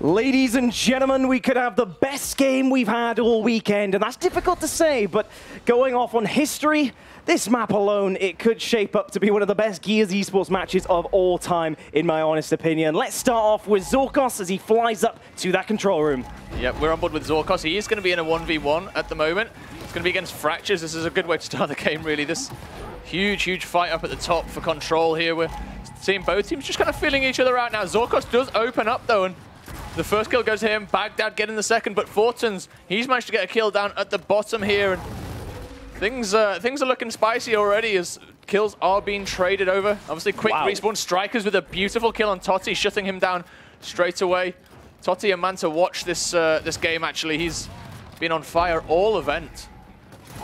Ladies and gentlemen, we could have the best game we've had all weekend, and that's difficult to say, but going off on history, this map alone, it could shape up to be one of the best Gears Esports matches of all time, in my honest opinion. Let's start off with Zorkos as he flies up to that control room. Yep, we're on board with Zorkos. He is going to be in a 1v1 at the moment. It's going to be against Fractures. This is a good way to start the game, really. This huge fight up at the top for control here. We're seeing both teams just kind of feeling each other out now. Zorkos does open up, though, and the first kill goes to him. Baghdad getting the second, but Fortunes, he's managed to get a kill down at the bottom here, and things are looking spicy already as kills are being traded over. Obviously, quick respawn. Strikers with a beautiful kill on Totti, shutting him down straight away. Totti, a man to watch this game, actually. He's been on fire all event.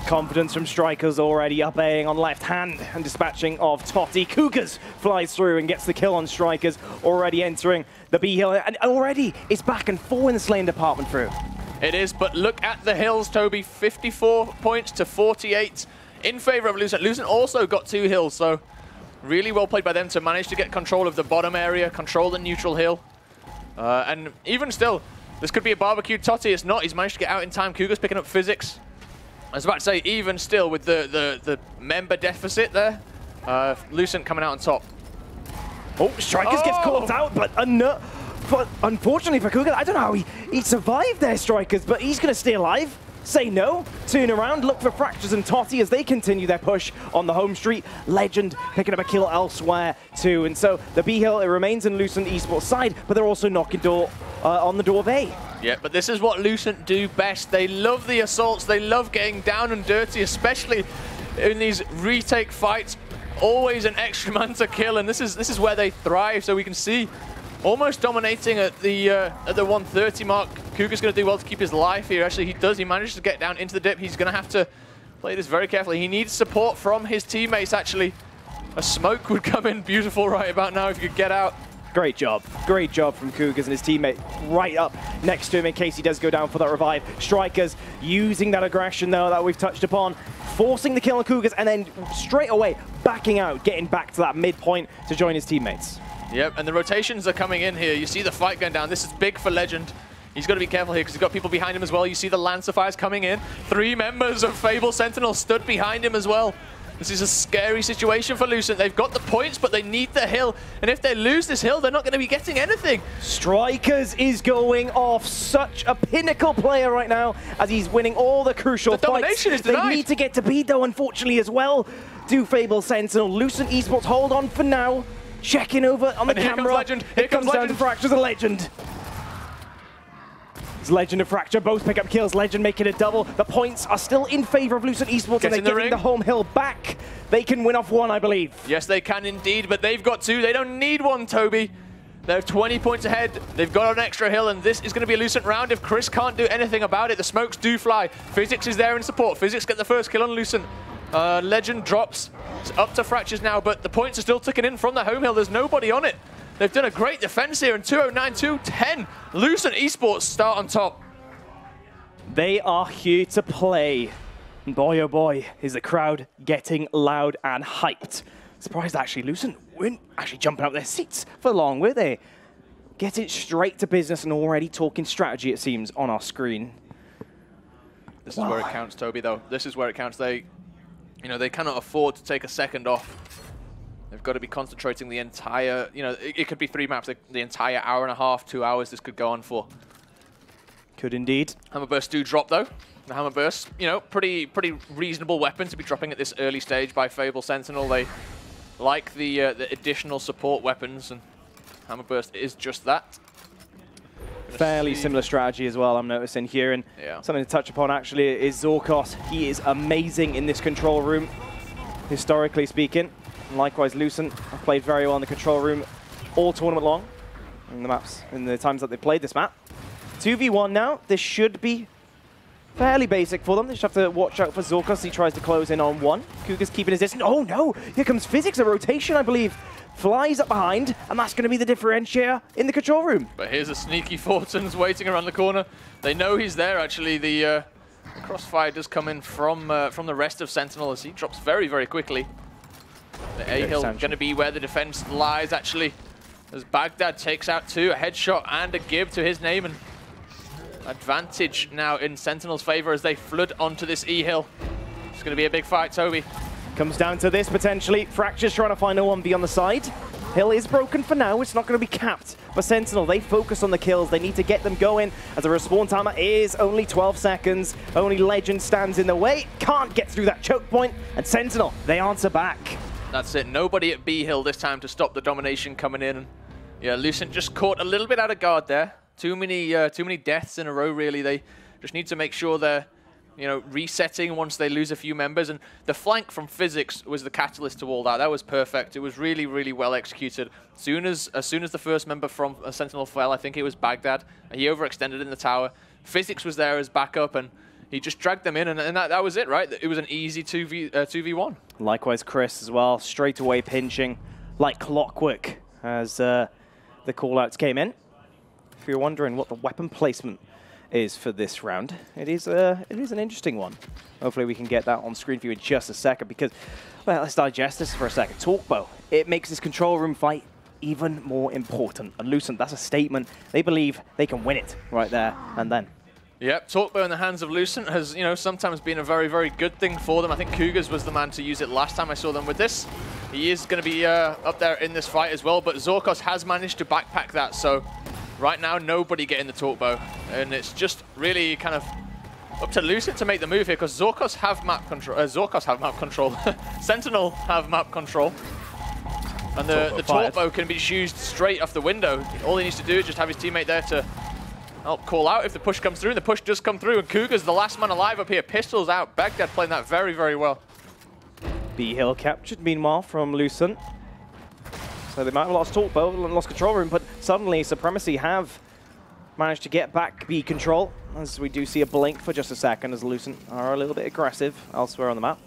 Confidence from Strikers already up Aing on left hand and dispatching of Totti. Cougars flies through and gets the kill on Strikers, already entering the B hill, and already it's back and forth in the lane department through. It is, but look at the hills, Toby. 54 points to 48 in favor of Lucent. Lucent also got 2 hills, so really well played by them to manage to get control of the bottom area, control the neutral hill. And even still, this could be a barbecued Totti. It's not. He's managed to get out in time. Cougars picking up physics. I was about to say, even still with the member deficit there, Lucent coming out on top. Oh, Strikers gets caught out, but unfortunately for Cougar, I don't know how he survived there, Strikers, but he's going to stay alive. Say no, turn around, look for Fractures and Totti as they continue their push on the home street. Legend picking up a kill elsewhere too, and so the B hill, it remains in Lucent Esports side, but they're also knocking on the door of A. Yeah, but this is what Lucent do best. They love the assaults, they love getting down and dirty, especially in these retake fights. Always an extra man to kill, and this is where they thrive. So we can see almost dominating at the 130 mark. Cougar's going to do well to keep his life here. Actually, he does. He manages to get down into the dip. He's going to have to play this very carefully. He needs support from his teammates, actually. A smoke would come in beautiful right about now if you could get out. Great job from Cougars and his teammate right up next to him in case he does go down for that revive. Strikers using that aggression, though, that we've touched upon, forcing the kill on Cougars, and then straight away backing out, getting back to that midpoint to join his teammates. Yep, and the rotations are coming in here. You see the fight going down. This is big for Legend. He's got to be careful here because he's got people behind him as well. You see the Lancer fires coming in. 3 members of Fable Sentinel stood behind him as well. This is a scary situation for Lucent. They've got the points, but they need the hill. And if they lose this hill, they're not going to be getting anything. Strikers is going off. Such a pinnacle player right now as he's winning all the crucial fights. Domination is denied. They need to get to B, though, unfortunately, as well. Do Fable Sentinel. Lucent Esports hold on for now. Checking over on the camera. Comes Legend. Here comes down to Fractures and Legend. Legend and Fracture both pick up kills. Legend making a double. The points are still in favor of Lucent Esports, and they're getting the home hill back. They can win off 1, I believe. Yes, they can indeed, but they've got 2. They don't need 1, Toby. They're 20 points ahead. They've got an extra hill, and this is going to be a Lucent round if Chris can't do anything about it. The smokes do fly. Physics is there in support. Physics get the first kill on Lucent. Legend drops. It's up to Fractures now, but the points are still ticking in from the home hill. There's nobody on it. They've done a great defense here, and 209-210. Lucent Esports start on top. They are here to play. And boy, oh boy, is the crowd getting loud and hyped. Surprised, actually, Lucent weren't actually jumping out their seats for long, were they? Getting straight to business and already talking strategy, it seems, on our screen. This is where it counts, Toby, though. This is where it counts. They cannot afford to take a second off. They've got to be concentrating the entire, it could be 3 maps, the entire hour and a half, 2 hours this could go on for. Could indeed. Hammerbursts do drop, though. The Hammerbursts, pretty reasonable weapon to be dropping at this early stage by Fable Sentinel. They like the additional support weapons, and Hammerburst is just that. Fairly similar strategy as well, I'm noticing here. And something to touch upon, actually, is Zorkos. He is amazing in this control room, historically speaking. And likewise, Lucent have played very well in the control room all tournament long in the maps, in the times that they played this map. 2v1 now. This should be fairly basic for them. They just have to watch out for Zorkos. He tries to close in on 1. Cougar's keeping his distance. Oh no! Here comes Physics. A rotation, I believe. Flies up behind, and that's going to be the differentiator in the control room. But here's a sneaky Fortunes waiting around the corner. They know he's there, actually. The crossfire does come in from the rest of Sentinel as he drops very, very quickly. The A-hill going to be where the defense lies, actually. as Baghdad takes out 2, a headshot and a give to his name, and advantage now in Sentinel's favor as they flood onto this E-Hill. It's going to be a big fight, Toby. Comes down to this, potentially. Fracture's trying to find a 1v on the side. Hill is broken for now. It's not going to be capped. But Sentinel, they focus on the kills. They need to get them going as the respawn timer is only 12 seconds. Only Legend stands in the way. Can't get through that choke point. And Sentinel, they answer back. That's it. Nobody at B-Hill this time to stop the domination coming in. And yeah, Lucent just caught a little bit out of guard there. Too many deaths in a row, really. They just need to make sure they're, resetting once they lose a few members. And the flank from Physics was the catalyst to all that. That was perfect. It was really, really well executed. As soon as the first member from Sentinel fell, I think it was Baghdad, he overextended in the tower. Physics was there as backup, and he just dragged them in, and that was it, right? It was an easy 2v1. Likewise, Chris as well, straight away pinching like clockwork as the call-outs came in. If you're wondering what the weapon placement is for this round, it is an interesting one. Hopefully we can get that on screen for you in just a second, because, well, let's digest this for a second. Talkbow, it makes this control room fight even more important. And Lucent, that's a statement. They believe they can win it right there and then. Yep, Talkbow in the hands of Lucent has, sometimes been a very, very good thing for them. I think Cougars was the man to use it last time I saw them with this. He is going to be up there in this fight as well, but Zorkos has managed to backpack that, so right now, nobody getting the Talkbow, and it's just really kind of up to Lucent to make the move here, because Zorkos have map control. Sentinel have map control, and the Talkbow can be used straight off the window. All he needs to do is just have his teammate there to help call out if the push comes through, and the push does come through, and Cougar's the last man alive up here. Pistols out. Baghdad playing that very, very well. B-Hill captured, meanwhile, from Lucent. So they might have lost Talkbow, lost control room, but suddenly Supremacy have managed to get back B control, as we do see a blink for just a second as Lucent are a little bit aggressive elsewhere on the map.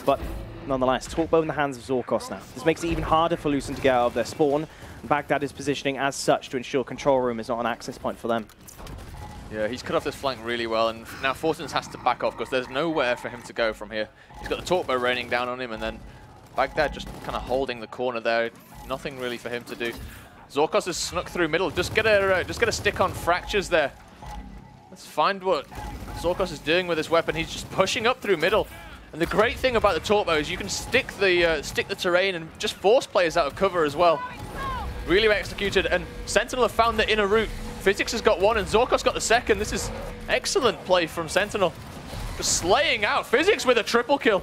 But nonetheless, Talkbow in the hands of Zorkos now. This makes it even harder for Lucent to get out of their spawn. Baghdad is positioning as such to ensure control room is not an access point for them. Yeah, he's cut off this flank really well, and now Fortunes has to back off because there's nowhere for him to go from here. He's got the Talkbow raining down on him, and then Baghdad just kind of holding the corner there. Nothing really for him to do. Zorkos has snuck through middle. Just get a stick on Fractures there. Let's find what Zorkos is doing with this weapon. He's just pushing up through middle. And the great thing about the Talkbow is you can stick the terrain and just force players out of cover as well. Really well executed, and Sentinel have found the inner route. Physics has got one, and Zorkos got the second. This is excellent play from Sentinel. Just slaying out Physics with a triple kill.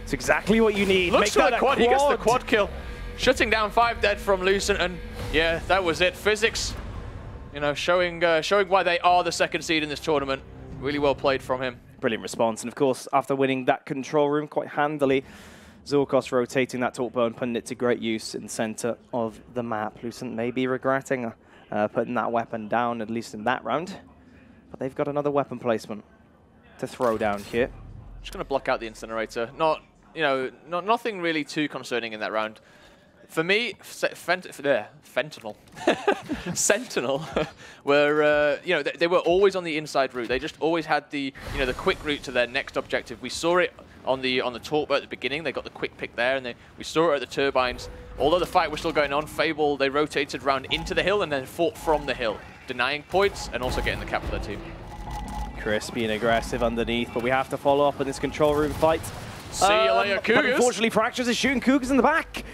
It's exactly what you need. Looks for the quad. He gets the quad kill. Shutting down 5 dead from Lucent, and yeah, that was it. Physics, showing why they are the second seed in this tournament. Really well played from him. Brilliant response, and of course, after winning that control room quite handily, Zorkos rotating that Talkbow and putting it to great use in the center of the map. Lucent may be regretting putting that weapon down, at least in that round, but they've got another weapon placement to throw down here. Just going to block out the incinerator. Nothing really too concerning in that round. For me, Sentinel were, they were always on the inside route. They just always had the quick route to their next objective. We saw it on the Talkbow at the beginning. They got the quick pick there, and we saw it at the turbines. Although the fight was still going on, Fable, they rotated round into the hill and then fought from the hill, denying points and also getting the cap for their team. Chris being aggressive underneath, but we have to follow up in this control room fight. See you later, Cougars. But unfortunately, Fractures is shooting Cougars in the back.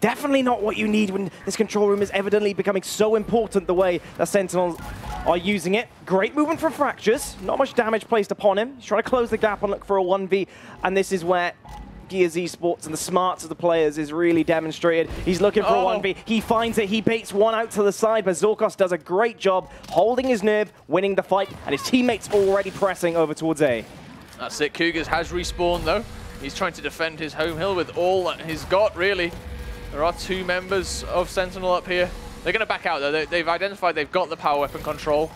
Definitely not what you need when this control room is evidently becoming so important the way that Sentinels are using it. Great movement from Fractures. Not much damage placed upon him. He's trying to close the gap and look for a 1v. And this is where Gears Esports and the smarts of the players is really demonstrated. He's looking for a 1v. He finds it. He baits one out to the side, but Zorkos does a great job holding his nerve, winning the fight, and his teammates already pressing over towards A. That's it. Cougars has respawned, though. He's trying to defend his home hill with all that he's got, really. There are 2 members of Sentinel up here. They're going to back out, though. They've identified they've got the power weapon control.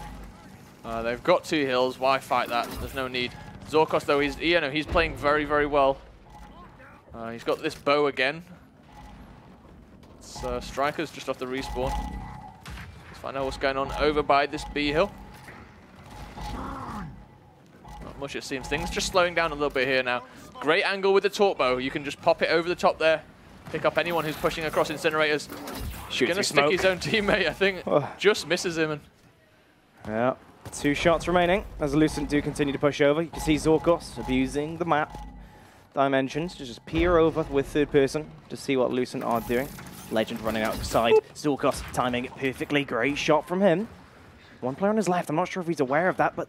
They've got 2 hills. Why fight that? There's no need. Zorkos, though, he's playing very, very well. He's got this bow again. Strikers just off the respawn. Let's find out what's going on over by this B hill. Not much, it seems. Things just slowing down a little bit here now. Great angle with the Talkbow. You can just pop it over the top there. Pick up anyone who's pushing across incinerators. Shoots gonna stick his own teammate, I think. Just misses him. And yeah, 2 shots remaining as Lucent do continue to push over. You can see Zorkos abusing the map dimensions to just peer over with third person to see what Lucent are doing. Legend running outside. Zorkos timing it perfectly. Great shot from him. 1 player on his left. I'm not sure if he's aware of that, but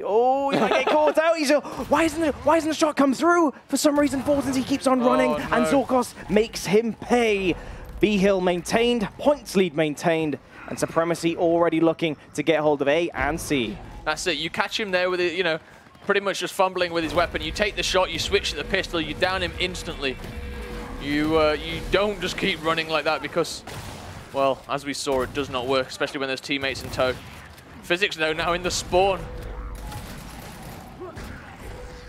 oh, he might get caught out. He's why isn't the shot come through? For some reason, Fortins, he keeps on running, and Zorkos makes him pay. B-Hill maintained, points lead maintained, and Supremacy already looking to get hold of A and C. That's it. You catch him there with it, you know, pretty much just fumbling with his weapon. You take the shot, you switch to the pistol, you down him instantly. You don't just keep running like that because, well, as we saw, it does not work, especially when there's teammates in tow. Physics, though, now in the spawn.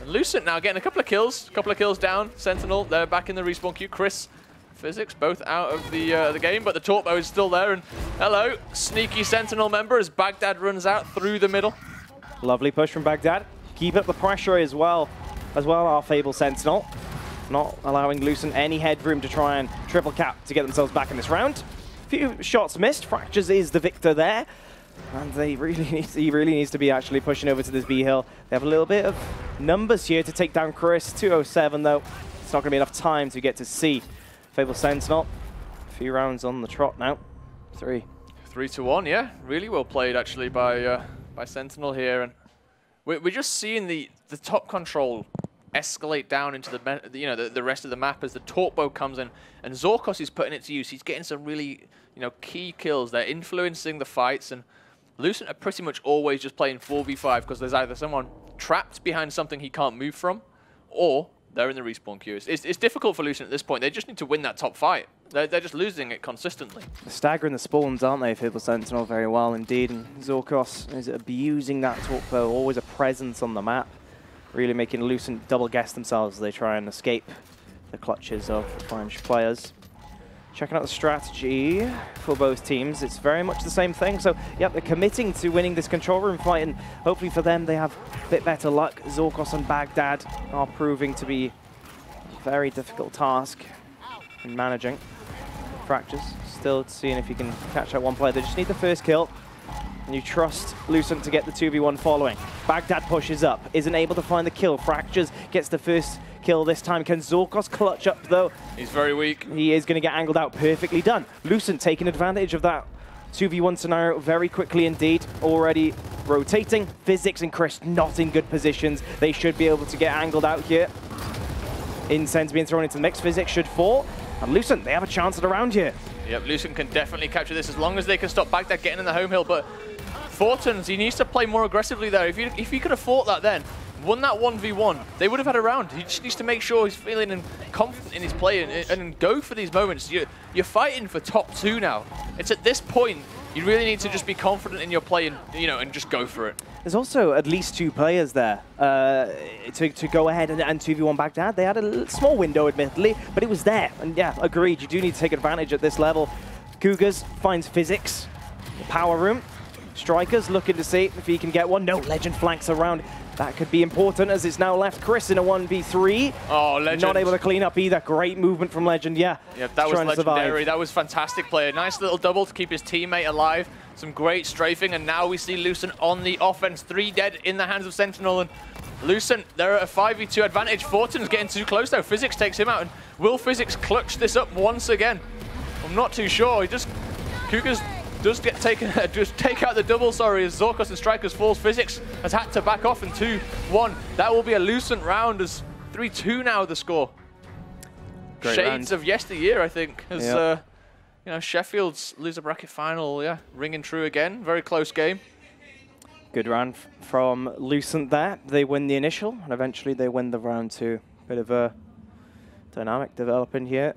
And Lucent now getting a couple of kills down. Sentinel, they're back in the respawn queue. Chris, Physics, both out of the game, but the Torpo is still there. And hello, sneaky Sentinel member as Baghdad runs out through the middle. Lovely push from Baghdad. Keep up the pressure as well, our Fable Sentinel. Not allowing Lucent any headroom to try and triple cap to get themselves back in this round. Few shots missed. Fractures is the victor there. And he really needs to be actually pushing over to this B-Hill. They have a little bit of numbers here to take down Chris. 207 though. It's not going to be enough time to get to C. Fable Sentinel. A few rounds on the trot now. 3 to 1, yeah. Really well played actually by Sentinel here. And we're just seeing the top control escalate down into the rest of the map as the Torpo comes in, and Zorkos is putting it to use. He's getting some really key kills. They're influencing the fights, and Lucent are pretty much always just playing 4v5 because there's either someone trapped behind something he can't move from, or they're in the respawn queue. It's difficult for Lucent at this point. They just need to win that top fight. They're just losing it consistently. They're staggering the spawns, aren't they, Fable Sentinel, very well indeed. And Zorkos is abusing that Torpo, always a presence on the map. Really making Lucent double guess themselves as they try and escape the clutches of the French players. Checking out the strategy for both teams, it's very much the same thing. So, yep, they're committing to winning this control room fight, and hopefully for them, they have a bit better luck. Zorkos and Baghdad are proving to be a very difficult task in managing. Fractures, still seeing if you can catch out 1 player. They just need the first kill. And you trust Lucent to get the 2v1 following. Baghdad pushes up, isn't able to find the kill. Fractures gets the first kill this time. Can Zorkos clutch up though? He's very weak. He is going to get angled out. Perfectly done. Lucent taking advantage of that 2v1 scenario very quickly indeed. Already rotating. Physics and Chris not in good positions. They should be able to get angled out here. Incense being thrown into the mix. Physics should fall. And Lucent, they have a chance at a round here. Yep, Lucent can definitely capture this as long as they can stop Baghdad getting in the home hill, but Fortins, he needs to play more aggressively there. If he could have fought that then, won that 1v1, they would have had a round. He just needs to make sure he's feeling confident in his play and go for these moments. You're fighting for top 2 now. It's at this point, you really need to just be confident in your play and, and just go for it. There's also at least 2 players there to go ahead and 2v1 Baghdad. They had a small window, admittedly, but it was there. And yeah, agreed, you do need to take advantage at this level. Cougars finds Physics, the power room. Strikers looking to see if he can get one. No, Legend flanks around. That could be important as it's now left Chris in a 1v3. Oh, Legend. Not able to clean up either. Great movement from Legend, yeah. Yeah, that was legendary. That was fantastic play. A nice little double to keep his teammate alive. Some great strafing, and now we see Lucent on the offense. 3 dead in the hands of Sentinel, and Lucent, they're at a 5v2 advantage. Fortin's getting too close though. Physics takes him out, and will Physics clutch this up once again? I'm not too sure. Cougars does take out the double, sorry, as Zorkos and Strikers falls. Physics has had to back off in 2-1. That will be a Lucent round as 3-2 now the score. Great Shades round. Of yesteryear, I think, as Sheffield's loser bracket final, yeah, ringing true again. Very close game. Good round from Lucent there. They win the initial, and eventually they win the round 2. Bit of a dynamic developing here.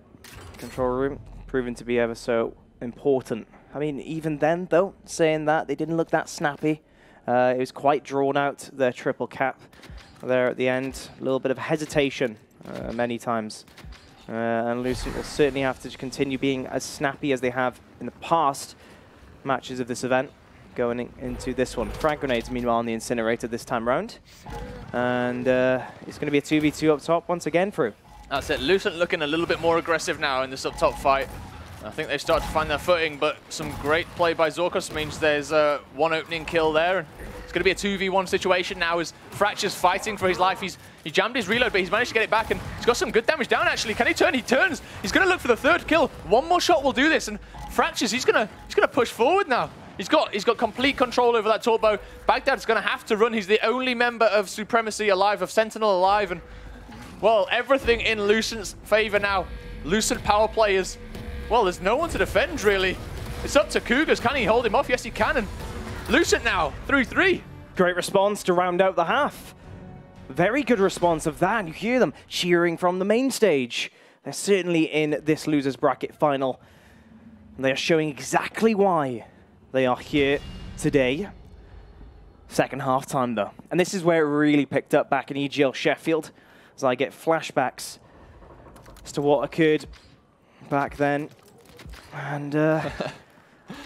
Control room proving to be ever so important. I mean, even then, though, saying that, they didn't look that snappy. It was quite drawn out, their triple cap there at the end. A little bit of hesitation many times. And Lucent will certainly have to continue being as snappy as they have in the past matches of this event going into this one. Frag grenades, meanwhile, on the incinerator this time round. And it's going to be a 2v2 up top once again, Fru. That's it. Lucent looking a little bit more aggressive now in this up top fight. I think they've started to find their footing, but some great play by Zorkos means there's one opening kill there. And it's going to be a 2v1 situation now as Fracture's fighting for his life. He jammed his reload, but he's managed to get it back, and he's got some good damage down, actually. Can he turn? He turns. He's going to look for the third kill. One more shot will do this, and Fractures, he's going to push forward now. He's got complete control over that turbo. Baghdad's going to have to run. He's the only member of Supremacy alive, of Sentinel alive, and, well, everything in Lucent's favor now. Lucent power players. Well, there's no one to defend, really. It's up to Cougars. Can he hold him off? Yes, he can. And Lucent now, 3-3. Great response to round out the half. Very good response of that. You hear them cheering from the main stage. They're certainly in this losers bracket final. They are showing exactly why they are here today. Second half time, though. And this is where it really picked up back in EGL Sheffield, as I get flashbacks as to what occurred back then. And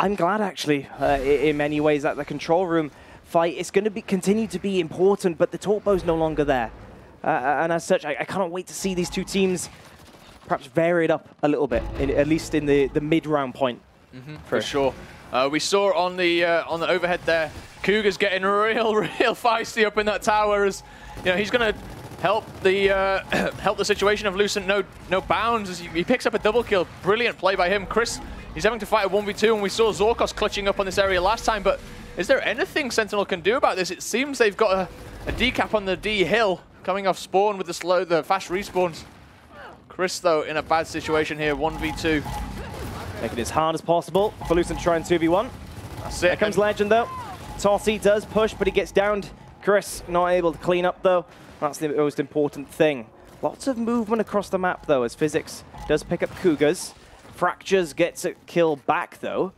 I'm glad, actually, in many ways, that the control room fight is going to continue to be important, but the Torpo's no longer there. And as such, I cannot wait to see these two teams perhaps vary it up a little bit, at least in the mid-round point. For sure. We saw on the overhead there, Cougars getting real feisty up in that tower, as you know he's going to help the situation of Lucent no bounds as he picks up a double kill. Brilliant play by him. Chris, he's having to fight a 1v2, and we saw Zorkos clutching up on this area last time, but is there anything Sentinel can do about this? It seems they've got a decap on the D hill coming off spawn with the fast respawns. Chris, though, in a bad situation here, 1v2. Making it as hard as possible for Lucent to try and 2v1. That's it. Here comes Legend, though. Tossie does push, but he gets downed. Chris not able to clean up, though. That's the most important thing. Lots of movement across the map, though, as Physics does pick up Cougars. Fractures gets a kill back, though.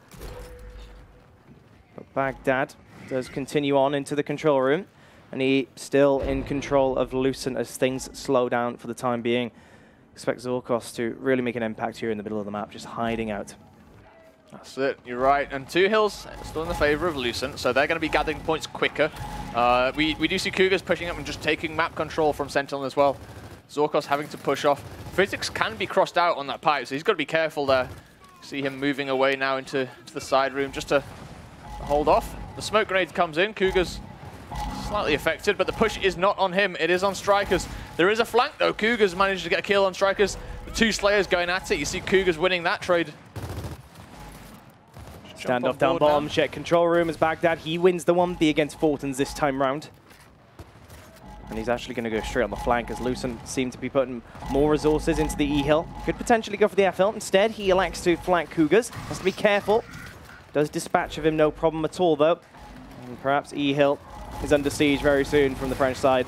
But Baghdad does continue on into the control room, and he's still in control of Lucent as things slow down for the time being. Expect Zorkos to really make an impact here in the middle of the map, just hiding out. That's it, you're right. And 2 hills still in the favor of Lucent, so they're going to be gathering points quicker. We do see Cougars pushing up and just taking map control from Sentinel as well. Zorkos having to push off. Physics can be crossed out on that pipe, so he's got to be careful there. See him moving away now into the side room just to hold off. The smoke grenade comes in, Cougars slightly affected, but the push is not on him, it is on Strikers. There is a flank though, Cougars managed to get a kill on Strikers. The 2 Slayers going at it, you see Cougars winning that trade. Standoff down bottom, check control room as Baghdad. He wins the 1v against Fortons this time round. And he's actually going to go straight on the flank as Lucent seem to be putting more resources into the E-Hill. Could potentially go for the F-Hill. Instead, he elects to flank Cougars. Has to be careful. Does dispatch of him, no problem at all though. And perhaps E-Hill is under siege very soon from the French side.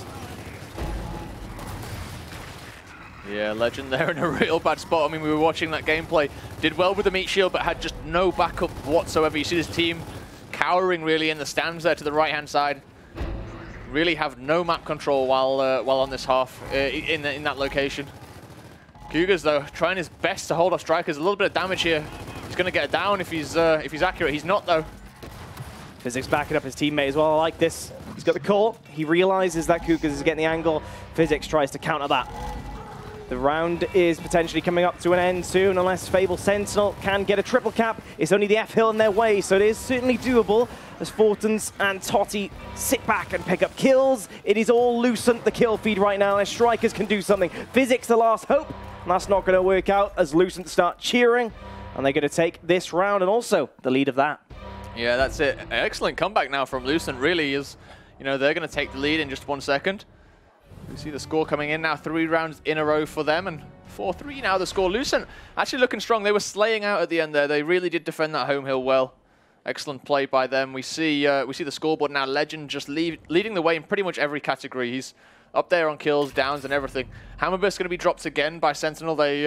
Yeah, Legend there in a real bad spot. I mean, we were watching that gameplay. Did well with the meat shield, but had just no backup whatsoever. You see this team cowering really in the stands there to the right-hand side. Really have no map control while on this half in that location. Cougars, though, trying his best to hold off Strikers. A little bit of damage here. He's going to get it down if he's accurate. He's not, though. Physics backing up his teammate as well. I like this. He's got the call. He realizes that Cougars is getting the angle. Physics tries to counter that. The round is potentially coming up to an end soon, unless Fable Sentinel can get a triple cap. It's only the F-Hill in their way, so it is certainly doable as Fortons and Totty sit back and pick up kills. It is all Lucent, the kill feed right now, as Strikers can do something. Physics, the last hope, and that's not going to work out as Lucent start cheering, and they're going to take this round and also the lead of that. Yeah, that's it. Excellent comeback now from Lucent, really is. You know, they're going to take the lead in just 1 second. We see the score coming in now, 3 rounds in a row for them, and 4-3 now the score. Lucent actually looking strong. They were slaying out at the end there. They really did defend that home hill well. Excellent play by them. We see the scoreboard now. Legend just leading the way in pretty much every category. He's up there on kills, downs, and everything. Hammerburst's going to be dropped again by Sentinel. They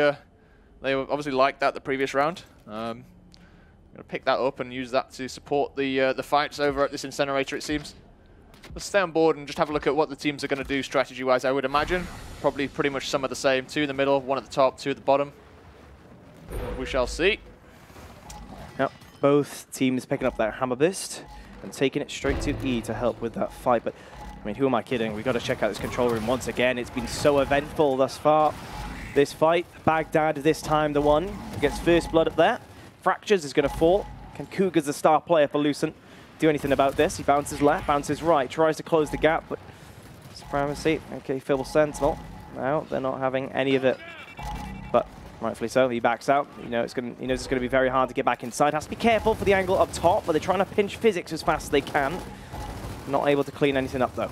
obviously liked that the previous round. Going to pick that up and use that to support the fights over at this incinerator, it seems. Let's stay on board and just have a look at what the teams are going to do strategy-wise, I would imagine. Probably pretty much some of the same. 2 in the middle, 1 at the top, 2 at the bottom. We shall see. Yep, both teams picking up that Hammerburst and taking it straight to E to help with that fight. But, I mean, who am I kidding? We've got to check out this control room once again. It's been so eventful thus far. this fight. Baghdad this time the one who gets first blood up there. Fractures is going to fall. Can Cougars, the star player for Lucent, do anything about this? He bounces left, bounces right, tries to close the gap, but supremacy. Okay, Fable Sentinel. No, they're not having any of it. But rightfully so, he backs out. He knows it's going to be very hard to get back inside. Has to be careful for the angle up top, but they're trying to pinch physics as fast as they can. Not able to clean anything up though.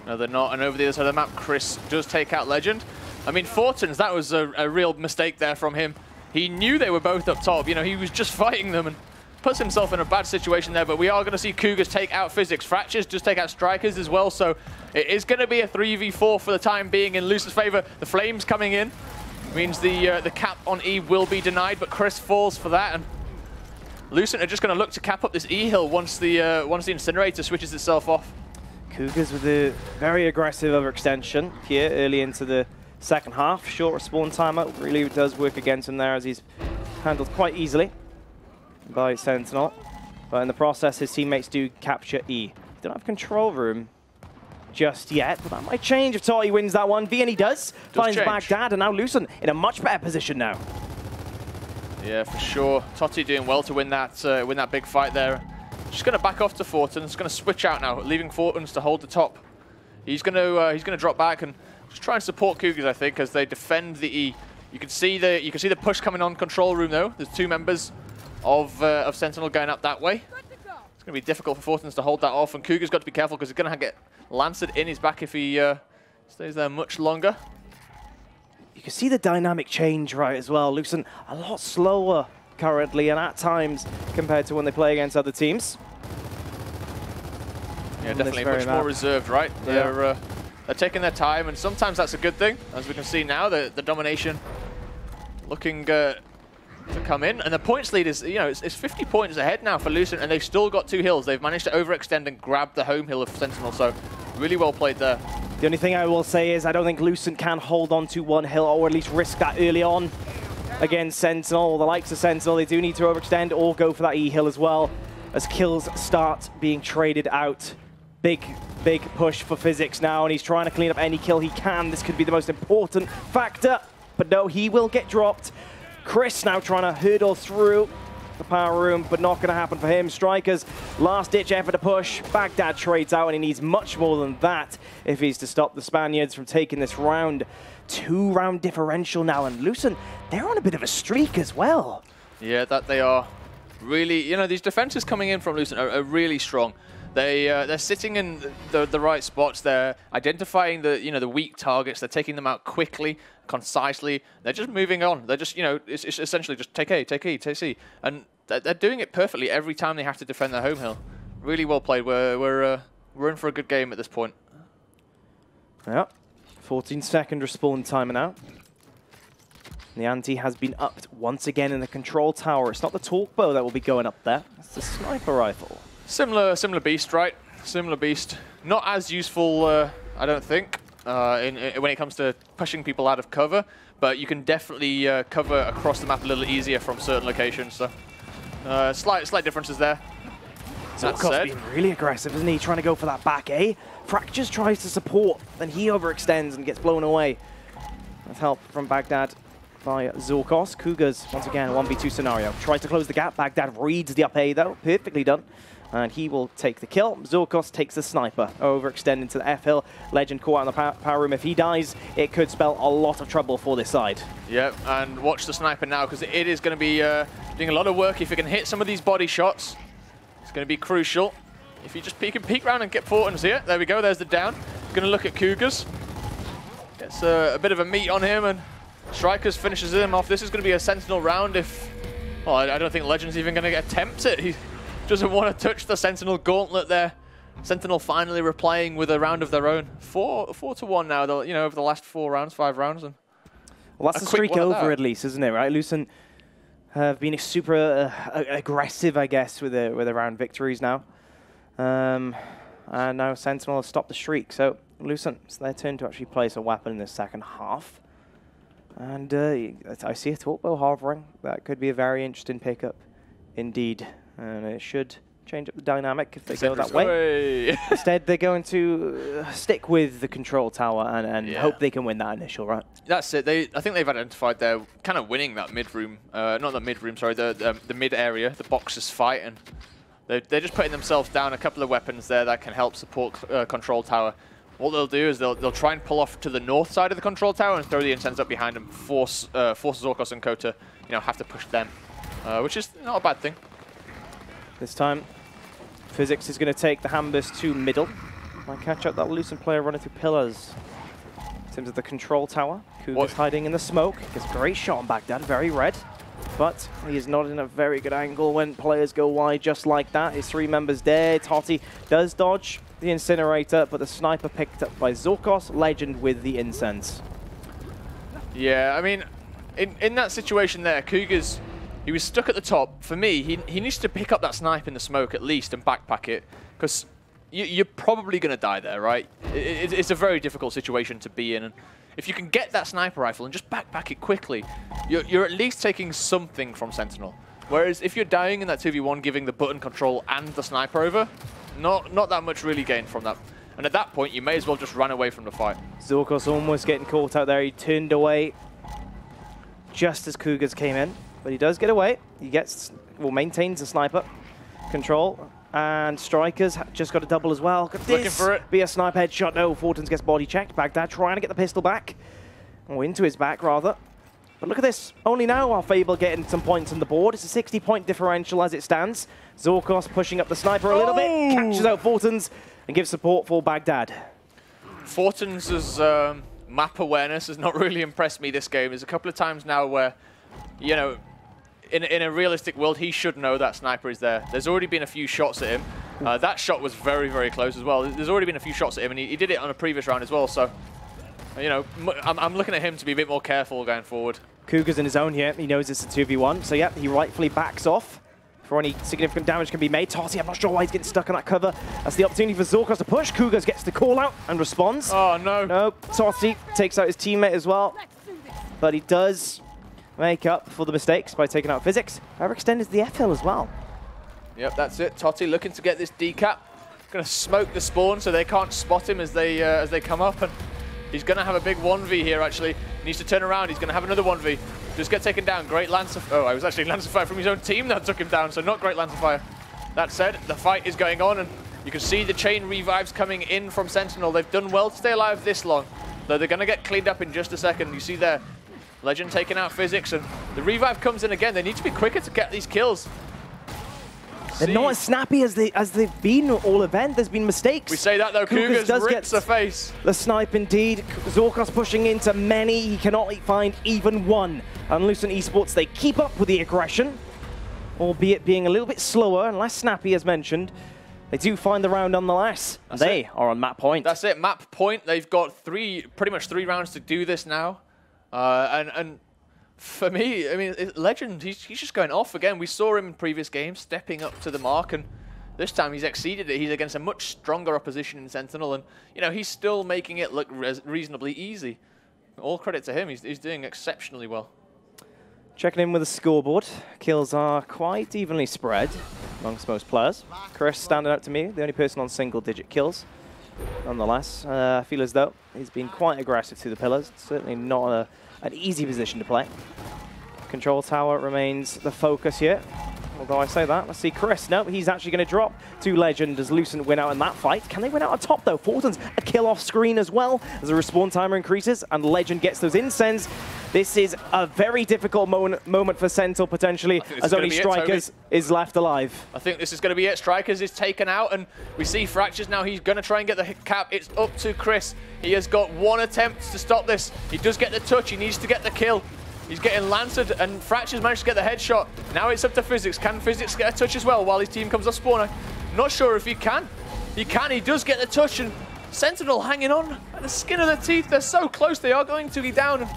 No, they're not. And over the other side of the map, Chris does take out Legend. I mean, Fortunes, that was a real mistake there from him. He knew they were both up top. You know, he was just fighting them and puts himself in a bad situation there. But we are going to see Cougars take out Physics. Fractures just take out Strikers as well. So it is going to be a 3v4 for the time being in Lucent's favor. The Flames coming in means the cap on E will be denied, but Chris falls for that. And Lucent are just going to look to cap up this E hill once the Incinerator switches itself off. Cougars with a very aggressive overextension here early into the second half. Short respawn timer really does work against him there, as he's handled quite easily by Sentinel. But in the process, his teammates do capture E. Don't have control room just yet, but that might change if Totti wins that 1v, and he does. Finds Baghdad, and now Lucent in a much better position now. Yeah, for sure. Totti doing well to win that big fight there. Just going to back off to Fortunes. He's going to switch out now, leaving Fortunes to hold the top. He's going to drop back and just try and support Cougars, I think, as they defend the E. You can see the push coming on control room though. There's two members of Sentinel going up that way. It's going to be difficult for Fortunes to hold that off, and Cougars got to be careful because he's going to get Lanced in his back if he stays there much longer. You can see the dynamic change right as well. Lucent a lot slower currently, and at times compared to when they play against other teams. Yeah, definitely much more reserved, right? Yeah. They're taking their time, and sometimes that's a good thing. As we can see now, the domination looking to come in, and the points lead is, it's 50 points ahead now for Lucent, and they've still got two hills. They've managed to overextend and grab the home hill of Sentinel, so really well played there. The only thing I will say is I don't think Lucent can hold on to one hill, or at least risk that early on against Sentinel. The likes of Sentinel, they do need to overextend or go for that E hill as well, as kills start being traded out. Big push for Physics now, and he's trying to clean up any kill he can. This could be the most important factor, but no, he will get dropped. Chris now trying to hurdle through the power room, but not going to happen for him. Strikers, last-ditch effort to push. Baghdad trades out, and he needs much more than that if he's to stop the Spaniards from taking this round. 2-round differential now, and Lucent, they're on a bit of a streak as well. Yeah, that they are. Really, these defenses coming in from Lucent are really strong. They're sitting in the right spots. They're identifying the weak targets. They're taking them out quickly, concisely. They're just moving on. They're just it's essentially just take A, take E, take C, and they're doing it perfectly every time they have to defend their home hill. Really well played. We're in for a good game at this point. Yeah, 14-second respawn timer now. The ante has been upped once again in the control tower. It's not the torque bow that will be going up there. It's the sniper rifle. Similar beast, right? Similar beast. Not as useful, I don't think, when it comes to pushing people out of cover, but you can definitely cover across the map a little easier from certain locations. So, slight differences there. Zorko's being really aggressive, isn't he? Trying to go for that back A. Fractures tries to support, then he overextends and gets blown away. With help from Baghdad by Zorkos. Cougars, once again, 1v2 scenario. Tries to close the gap. Baghdad reads the up A, though. Perfectly done. And he will take the kill. Zorkos takes the sniper, overextending to the F hill. Legend caught out in the power room. If he dies, it could spell a lot of trouble for this side. Yep, and watch the sniper now, because it is going to be doing a lot of work. If it can hit some of these body shots, it's going to be crucial. If you just peek around and get Fortunes here, there we go, there's the down. Going to look at Cougars. Gets a bit of a meat on him, and Strikers finishes him off. This is going to be a Sentinel round if... Well, I don't think Legend's even going to attempt it. He doesn't want to touch the Sentinel gauntlet there. Sentinel finally replying with a round of their own. 4-1 now, over the last 5 rounds. And well, that's the streak over at least, isn't it, right? Lucent have been super aggressive, I guess, with the round victories now. And now Sentinel has stopped the streak. So Lucent, it's their turn to actually place a weapon in the second half. And I see a torque bow hovering. That could be a very interesting pickup indeed. And it should change up the dynamic if they go that way. Instead, they're going to stick with the control tower and hope they can win that initial, right? That's it. I think they've identified they're kind of winning that mid-room, not the mid-room, sorry, the mid-area, the boxers fight, and they're just putting themselves down a couple of weapons there that can help support control tower. What they'll do is they'll try and pull off to the north side of the control tower and throw the incense up behind them, force Zorkos and Kota, have to push them, which is not a bad thing. This time, Physics is going to take the Hambus to middle. Might catch up that Lucent player running through pillars. In terms of the control tower, Cougar's hiding in the smoke. Gets a great shot on Baghdad, very red. But he is not in a very good angle when players go wide just like that. His 3 members dead. Toti does dodge the incinerator, but the sniper picked up by Zorkos, Legend with the incense. Yeah, I mean, in that situation there, Cougars, he was stuck at the top. For me, he needs to pick up that snipe in the smoke at least and backpack it, because you're probably going to die there, right? It's a very difficult situation to be in. And if you can get that sniper rifle and just backpack it quickly, you're at least taking something from Sentinel. Whereas if you're dying in that 2v1, giving the button control and the sniper over, not that much really gained from that. And at that point, you may as well just run away from the fight. Zorkos almost getting caught out there. He turned away just as Cougars came in, but he does get away. He maintains the sniper control. And Strikers just got a double as well. Could Looking for it. Be a sniper headshot? No, Fortins gets body checked. Baghdad trying to get the pistol back. Or into his back, rather. But look at this. Only now are Fable getting some points on the board. It's a 60-point differential as it stands. Zorkos pushing up the sniper a little bit. Catches out Fortins and gives support for Baghdad. Fortins' map awareness has not really impressed me this game. There's a couple of times now where, in a realistic world, he should know that sniper is there. There's already been a few shots at him. That shot was very, very close as well. There's already been a few shots at him, and he did it on a previous round as well. So, I'm looking at him to be a bit more careful going forward. Cougar's in his own here. He knows it's a 2v1. So, yeah, he rightfully backs off before any significant damage can be made. Toti, I'm not sure why he's getting stuck on that cover. That's the opportunity for Zorkos to push. Cougars gets the call out and responds. Oh, no. No, Toti takes out his teammate as well. But he does make up for the mistakes by taking out Physics. Overextended the F-hill as well. Yep, that's it. Toti looking to get this decap. Going to smoke the spawn so they can't spot him as they come up. And he's going to have a big 1v here, actually. He needs to turn around. He's going to have another 1v. Just get taken down. Great Lancer... Oh, I was actually Lancer Fire from his own team that took him down, so not great Lancer Fire. That said, the fight is going on, and you can see the chain revives coming in from Sentinel. They've done well to stay alive this long, though they're going to get cleaned up in just a second. You see there, Legend taking out Physics, and the revive comes in again. They need to be quicker to get these kills. They're not as snappy as they've been all event. There's been mistakes. We say that though, Cougars rips the face. The snipe indeed. Zorkos pushing into many. He cannot find even one. And Lucent Esports, they keep up with the aggression, albeit being a little bit slower and less snappy as mentioned. They do find the round nonetheless. They are on map point. That's it, map point. They've got pretty much three rounds to do this now. And for me, I mean, Legend, he's just going off again. We saw him in previous games stepping up to the mark, and this time he's exceeded it. He's against a much stronger opposition in Sentinel, and he's still making it look reasonably easy. All credit to him. He's doing exceptionally well. Checking in with the scoreboard. Kills are quite evenly spread amongst most players. Chris standing out to me, the only person on single-digit kills. Nonetheless, I feel as though he's been quite aggressive through the pillars. Certainly not an easy position to play. Control tower remains the focus here. Although I say that, let's see Chris. No, he's actually going to drop to Legend as Lucent win out in that fight. Can they win out on top though? Fortin's a kill off screen as well as the respawn timer increases and Legend gets those incense. This is a very difficult moment for Sentinel potentially as only Strikers is left alive. I think this is going to be it. Strikers is taken out and we see Fractures now. He's going to try and get the cap. It's up to Chris. He has got one attempt to stop this. He does get the touch. He needs to get the kill. He's getting lanced and Fractures managed to get the headshot. Now it's up to Physics. Can Physics get a touch as well while his team comes off spawner? Not sure if he can. He can. He does get the touch and Sentinel hanging on at the skin of their teeth. They're so close. They are going to be down.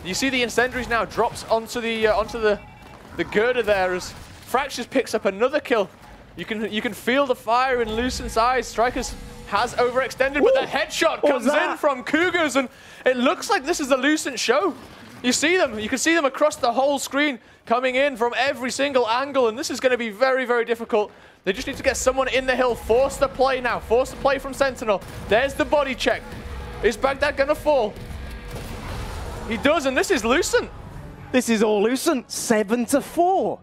You see the incendiaries now drops onto the girder there as Fractures picks up another kill. You can feel the fire in Lucent's eyes. Strikers has overextended, but the headshot comes in from Cougars and it looks like this is the Lucent show. You see them. You can see them across the whole screen coming in from every single angle, and this is going to be very, very difficult. They just need to get someone in the hill. Force the play now. Force the play from Sentinel. There's the body check. Is Baghdad going to fall? He does, and this is Lucent. This is all Lucent. 7-4.